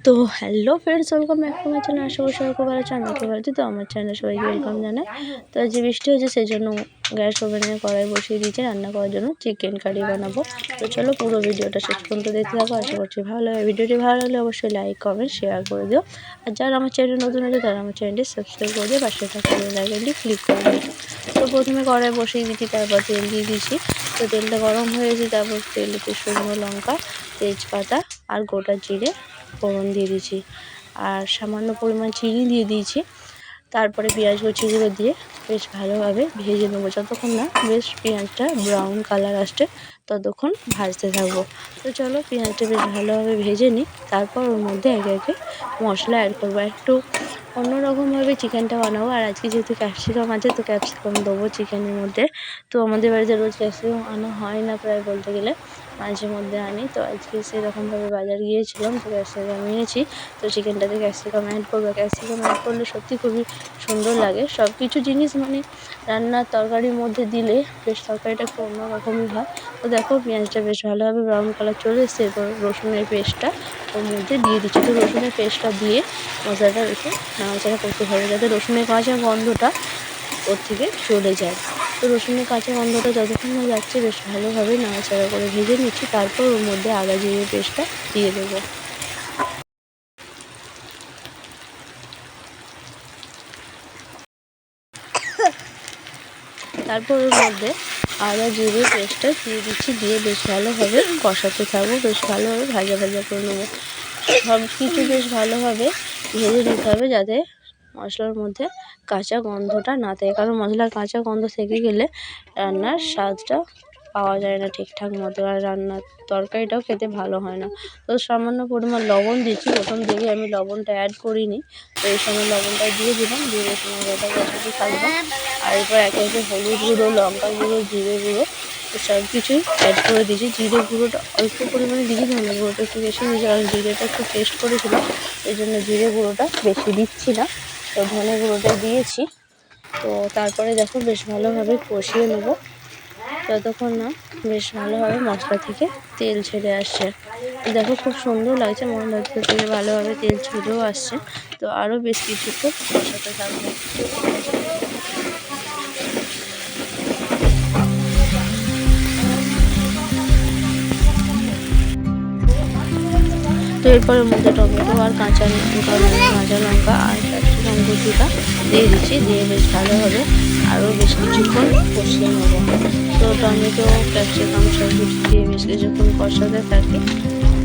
তো hello friends, welcome back to my channel. আশা করি সবাই খুব ভালো আছেন, আমি খুব ভালো আছি। তো আমার চ্যানেলে সবাইকে ওয়েলকাম জানাই। তো যে বৃষ্টি হয়েছে সেই জন্য গ্যাস ওভেনে কড়াই বসিয়ে দিয়েছি রান্না করার জন্য চিকেন কারি বানাবো। তো চলো পুরো ভিডিওটা শেষ পর্যন্ত দেখতে থাকো, আশা করছি ভালো লাগে। ভিডিওটি ভালো লাগলে অবশ্যই লাইক কমেন্ট শেয়ার করে দিও। আর যারা আমার চ্যানেল নতুন আছে তারা আমার চ্যানেলটি সাবস্ক্রাইব করে দিয়ে পাশে থাকা বেল আইকনটি ক্লিক করে দিও। তো প্রথমে কড়াই বসিয়ে দিচ্ছি, তারপর তেল দিয়ে দিয়েছি। তো তেলটা গরম হয়েছে, তারপর তেলেতে শুকনো লঙ্কা, তেজপাতা আর গোটা জিরে ফোড়ন দিয়ে দিয়েছি, আর সামান্য পরিমাণ চিনি দিয়ে দিয়েছি। তারপরে পেঁয়াজ কুচিগুলো দিয়ে বেশ ভালোভাবে ভেজে নেবো, যতক্ষণ না বেশ পেঁয়াজটা ব্রাউন কালার আসছে ততক্ষণ ভাজতে থাকবো। তো চলো পেঁয়াজটা বেশ ভালোভাবে ভেজে নিই, তারপর ওর মধ্যে একে একে মশলা অ্যাড করবো। একটু অন্যরকমভাবে চিকেনটা বানাবো, আর আজকে যেহেতু ক্যাপসিকাম আছে তো ক্যাপসিকাম দেবো চিকেনের মধ্যে। তো আমাদের বাড়িতে রোজ ক্যাপসিকাম আনা হয় না, প্রায় বলতে গেলে মাঝে মধ্যে আনি। তো আজকে সেরকমভাবে বাজার গিয়েছিলাম, তো ক্যাপসিকাম নিয়েছি। তো চিকেনটাতে ক্যাপসিকাম অ্যাড করবো। ক্যাপসিকাম অ্যাড করলে সত্যি খুবই সুন্দর লাগে। সব কিছু জিনিস মানে রান্নার তরকারির মধ্যে দিলে বেশ তরকারিটা একটু অন্যরকমই হয়। তো দেখো পেঁয়াজটা বেশ ভালোভাবে ব্রাউন কালার চলে এসছে, এরপর রসুনের পেস্টটা ওর মধ্যে দিয়ে দিচ্ছি। তো রসুনের পেস্টটা দিয়ে মশলাটা একটু নাড়াচাড়া করতে হবে, যাতে রসুনের কাঁচা গন্ধটা ওর থেকে চলে যায়। তো রসুনের কাঁচা গন্ধটা যতক্ষণ না যাচ্ছে বেশ ভালোভাবে নাড়াচাড়া করে ভেজে নিচ্ছি। তারপর ওর মধ্যে আদা জিরে পেস্টটা দিয়ে দেবো। তারপর ওর মধ্যে আদা জিরে পেস্টটা দিয়ে দিচ্ছি, দিয়ে বেশ ভালোভাবে কষাতে থাকবো, বেশ ভালোভাবে ভাজা ভাজা করে নেবো। সব কিছু বেশ ভালোভাবে ভেজে নিতে হবে, যাতে মশলার মধ্যে কাঁচা গন্ধটা না থাকে, কারণ মশলার কাঁচা গন্ধ থেকে গেলে রান্নার স্বাদটা পাওয়া যায় না ঠিকঠাক মতো, আর রান্নার তরকারিটাও খেতে ভালো হয় না। তো সামান্য পরিমাণ লবণ দিচ্ছি, প্রথম দিকে আমি লবণটা অ্যাড করিনি, তো এই সময় লবণটা দিয়ে দিলাম, দিয়ে সময় ওটা কষাতে থাকবো। আর এরপর একে একে হলুদ গুঁড়ো, লঙ্কা গুঁড়ো, জিরে গুঁড়ো সব কিছুই অ্যাড করে দিয়েছি। জিরে গুঁড়োটা অল্প পরিমাণে দিয়েছি, ধনে গুঁড়োটা একটু বেশি দিয়েছি, কারণ জিরেটা একটু টেস্ট করেছিলাম, এই জন্য জিরে গুঁড়োটা বেশি দিচ্ছি না। তো ধনে গুঁড়োটা দিয়েছি। তো তারপরে দেখো বেশ ভালোভাবে কষিয়ে নেবো, যতক্ষণ না বেশ ভালোভাবে মশলা থেকে তেল ছেড়ে আসছে। দেখো খুব সুন্দর লাগছে, মশলা থেকে ভালোভাবে তেল ছেড়েও আসছে। তো আরও বেশ কিছুক্ষণ কষাতে থাকবো। তো এরপরের মধ্যে টমেটো আর কাঁচা লঙ্কা আর ক্যাপসিকাম কুচিটা দিয়ে দিচ্ছি, দিয়ে বেশ ভালোভাবে আরও বেশ কিছুক্ষণ কষিয়ে নেব। তো টমেটো ক্যাপসিকাম সব কিছু দিয়ে বেশ কিছুক্ষণ কষাতে থাকি,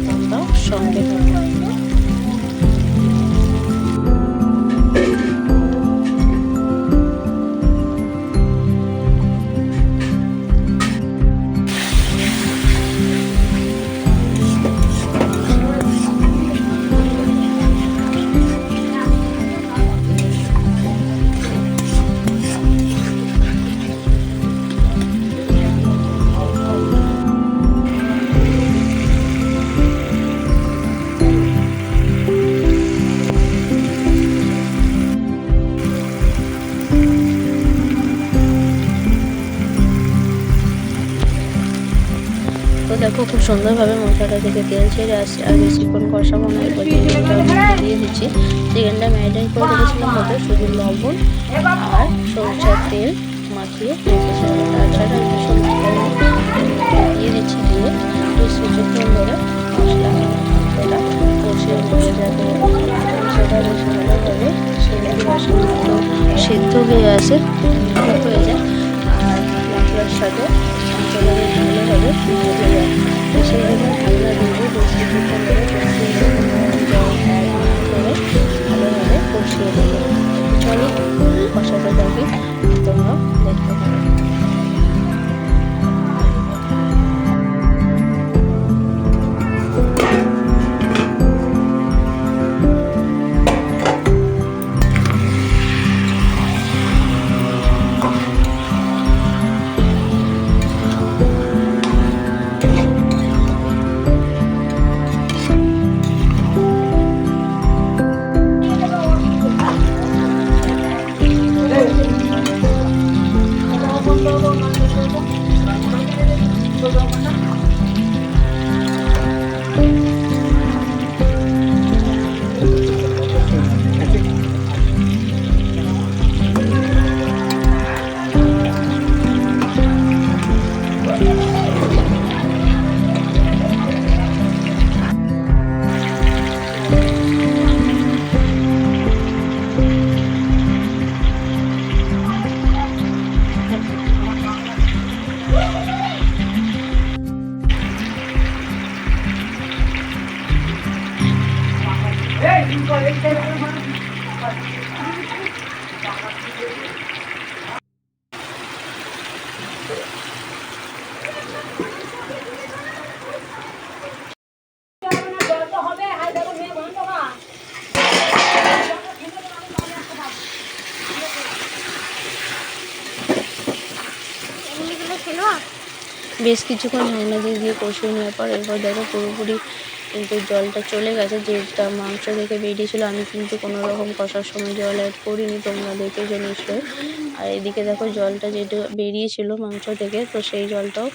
তোমরাও সঙ্গে থাকো। তো দেখো খুব সুন্দরভাবে মশলাটা থেকে তেল ছেড়ে আসছে, আর বেশিক্ষণ কষাবো না। এরপর চিকেনটা দিয়ে দিচ্ছি। চিকেনটা ম্যারিনেট করে রেখেছিলাম মতো, শুধু লবণ আর সরষের তেল মাখিয়ে রেখেছিলাম। তাছাড়া ভীষণ দিয়ে দিচ্ছি, দিয়ে বেশ কিছুক্ষণ ধরে মশলাটা কষিয়ে নেবো, যাতে মশলাটা বেশ ভালোভাবে সেদ্ধ হয়ে আসে, হয়ে যায়, আর মশলার সাথে মশলা বেশ ভালোভাবে ভেজে যায়। তো সেই জন্য ঢাকনা দিয়ে বেশ কিছুক্ষণ ধরে জল অ্যাড করে ভালোভাবে কষিয়ে দেবো। চলো কষাতে থাকি, তোমরা দেখতে পারো। বেশ কিছুক্ষণ ঢাকনা দিয়ে দিয়ে কষিয়ে নেওয়ার পর এরপর দেখো পুরোপুরি কিন্তু জলটা চলে গেছে, যেটা মাংস থেকে বেরিয়েছিল। আমি কিন্তু কোনো রকম কষার সময় জল অ্যাড করিনি, তোমরা দেখেছো নিশ্চয়ই। আর এদিকে দেখো জলটা যেটা বেরিয়েছিল মাংস থেকে, তো সেই জলটাও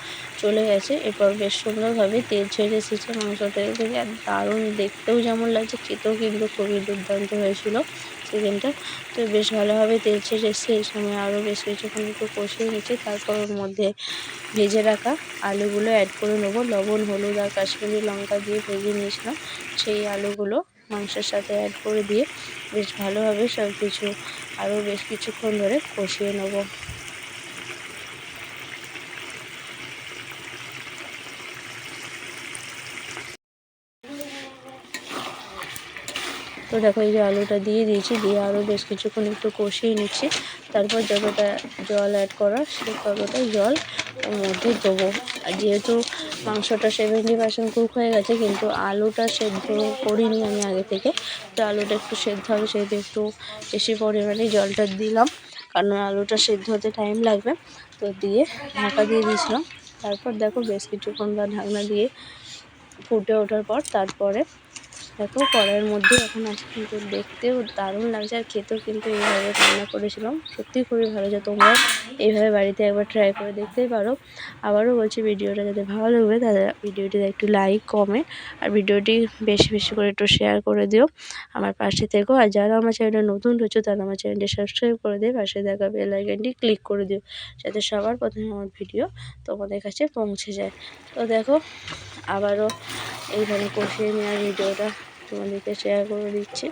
চলে গেছে। এরপর বেশ সুন্দরভাবে তেল ছেড়ে এসেছে মাংস থেকে, আর দারুণ দেখতেও যেমন লাগছে, খেতেও কিন্তু খুবই দুর্দান্ত হয়েছিল চিকেনটা। তো বেশ ভালোভাবে তেল ছেড়ে এসছে। এই সময় আরও বেশ কিছুক্ষণ একটু কষিয়ে নিচ্ছি। তারপর ওর মধ্যে ভেজে রাখা আলুগুলো অ্যাড করে নেবো। লবণ, হলুদ আর কাশ্মীরি লঙ্কা দিয়ে ভেজে নিয়েছিলাম, সেই আলুগুলো মাংসের সাথে অ্যাড করে দিয়ে বেশ ভালোভাবে সব কিছু আরও বেশ কিছুক্ষণ ধরে কষিয়ে নেবো। তো দেখো এই যে আলুটা দিয়ে দিয়েছি, দিয়ে আরও বেশ কিছুক্ষণ একটু কষিয়ে নিচ্ছি। তারপর যতটা জল অ্যাড করার সে ততটাই জল ওর মধ্যে দেবো। আর যেহেতু মাংসটা 70% কুক হয়ে গেছে, কিন্তু আলুটা সেদ্ধ করিনি আমি আগে থেকে, তো আলুটা একটু সেদ্ধ হবে, সেহেতু একটু বেশি পরিমাণে জলটা দিলাম, কারণ আলুটা সেদ্ধ হতে টাইম লাগবে। তো দিয়ে ঢাকা দিয়ে দিয়েছিলাম। তারপর দেখো বেশ কিছুক্ষণ বা ঢাকনা দিয়ে ফুটে ওঠার পর তারপরে দেখো কড়াইয়ের মধ্যে এখন আছে, কিন্তু দেখতেও দারুণ লাগছে আর খেতেও কিন্তু এইভাবে রান্না করেছিলাম, সত্যিই খুবই ভালো হয়েছে। তোমরাও এইভাবে বাড়িতে একবার ট্রাই করে দেখতেই পারো। আবারও বলছি, ভিডিওটা যাতে ভালো লাগবে তাদের ভিডিওটিতে একটু লাইক, কমেন্ট আর ভিডিওটি বেশি বেশি করে একটু শেয়ার করে দিও। আমার পাশে থেকো, আর যারা আমার চ্যানেলে নতুন রয়েছে তারা আমার চ্যানেলটি সাবস্ক্রাইব করে দিয়ে পাশে থাকা বেল আইকনটি ক্লিক করে দিও, যাতে সবার প্রথমে আমার ভিডিও তোমাদের কাছে পৌঁছে যায়। তো দেখো আবারও এইভাবে কষিয়ে নেওয়ার ভিডিওটা তোমাদেরকে শেয়ার করে দিচ্ছি।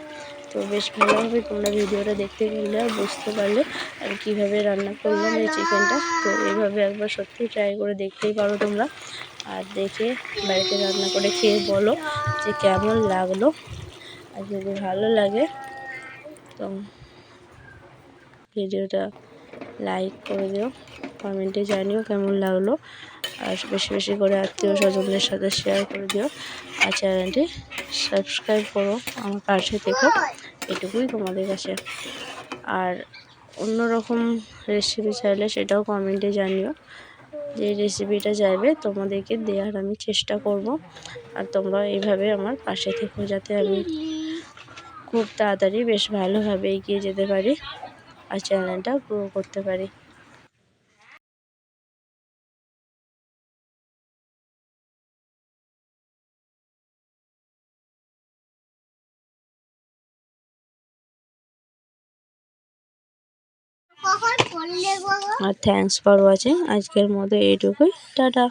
তো বেশ ভালোভাবে তোমরা ভিডিওটা দেখতে পারলে আর বুঝতে পারলে আমি কীভাবে রান্না করলাম এই চিকেনটা। তো এইভাবে একবার সত্যি ট্রাই করে দেখতেই পারো তোমরা, আর দেখে বাড়িতে রান্না করে খেয়ে বলো যে কেমন লাগলো। আর যদি ভালো লাগে তো ভিডিওটা লাইক করে দিও, কমেন্টে জানিও কেমন লাগলো, আর বেশি বেশি করে আত্মীয় স্বজনদের সাথে শেয়ার করে দিও, আর চ্যানেলটি সাবস্ক্রাইব করো, আমার পাশে থেকো, এটুকুই তোমাদের কাছে। আর অন্য রকম রেসিপি চাইলে সেটাও কমেন্টে জানিও, যে রেসিপিটা চাইবে তোমাদেরকে দেওয়ার আমি চেষ্টা করব। আর তোমরা এইভাবে আমার পাশে থেকো, যাতে আমি খুব তাড়াতাড়ি বেশ ভালোভাবে এগিয়ে যেতে পারি আর চ্যানেলটা গ্রো করতে পারি। আর থ্যাঙ্কস ফর ওয়াচিং, আজকের মতো এইটুকুই, টাটা।